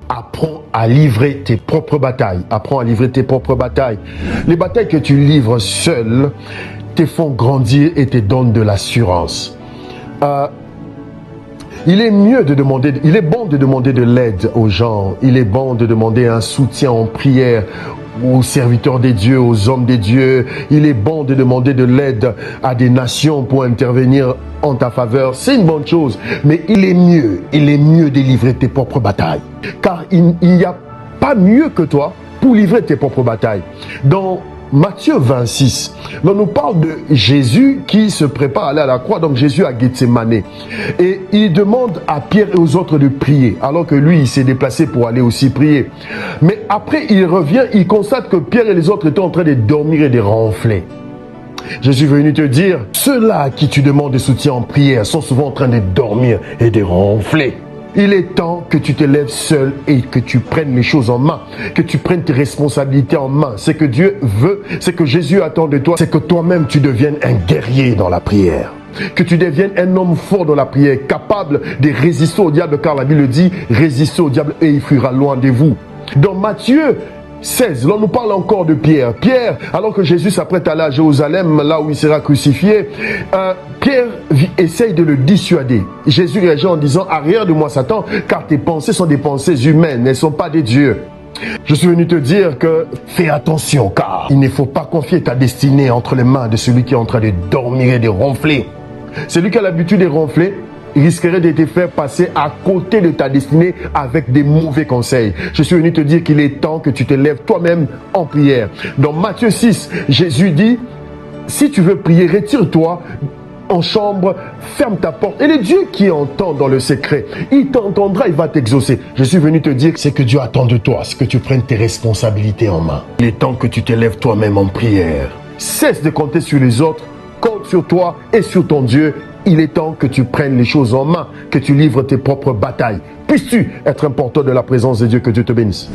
Apprends à livrer tes propres batailles. Apprends à livrer tes propres batailles. Les batailles que tu livres seul te font grandir et te donnent de l'assurance. Il est bon de demander de l'aide aux gens. Il est bon de demander un soutien en prière aux serviteurs des dieux, aux hommes des dieux. Il est bon de demander de l'aide à des nations pour intervenir en ta faveur. C'est une bonne chose. Mais il est mieux de livrer tes propres batailles. Car il n'y a pas mieux que toi pour livrer tes propres batailles. Dans Matthieu 26, on nous parle de Jésus qui se prépare à aller à la croix. Donc Jésus à Gethsémane. Et il demande à Pierre et aux autres de prier, alors que lui, il s'est déplacé pour aller aussi prier. Mais après, il revient, il constate que Pierre et les autres étaient en train de dormir et de ronfler. Je suis venu te dire, ceux-là à qui tu demandes de soutien en prière sont souvent en train de dormir et de ronfler. Il est temps que tu te lèves seul et que tu prennes les choses en main, que tu prennes tes responsabilités en main. Ce que Dieu veut, ce que Jésus attend de toi, c'est que toi-même tu deviennes un guerrier dans la prière. Que tu deviennes un homme fort dans la prière, capable de résister au diable, car la Bible dit, résistez au diable et il fuira loin de vous. Dans Matthieu 16, là on nous parle encore de Pierre. Pierre, alors que Jésus s'apprête à aller à Jérusalem, là où il sera crucifié, Pierre essaye de le dissuader. Jésus réagit en disant, arrière de moi Satan, car tes pensées sont des pensées humaines, elles ne sont pas des dieux. Je suis venu te dire que fais attention, car il ne faut pas confier ta destinée entre les mains de celui qui est en train de dormir et de ronfler. Celui qui a l'habitude de ronfler risquerait de te faire passer à côté de ta destinée avec des mauvais conseils. Je suis venu te dire qu'il est temps que tu te lèves toi-même en prière. Dans Matthieu 6, Jésus dit, si tu veux prier, retire-toi en chambre, ferme ta porte. Et le Dieu qui entend dans le secret, il t'entendra, il va t'exaucer. Je suis venu te dire que ce que Dieu attend de toi, c'est que tu prennes tes responsabilités en main. Il est temps que tu te lèves toi-même en prière. Cesse de compter sur les autres, compte sur toi et sur ton Dieu. Il est temps que tu prennes les choses en main, que tu livres tes propres batailles. Puisses-tu être un porteur de la présence de Dieu, que Dieu te bénisse.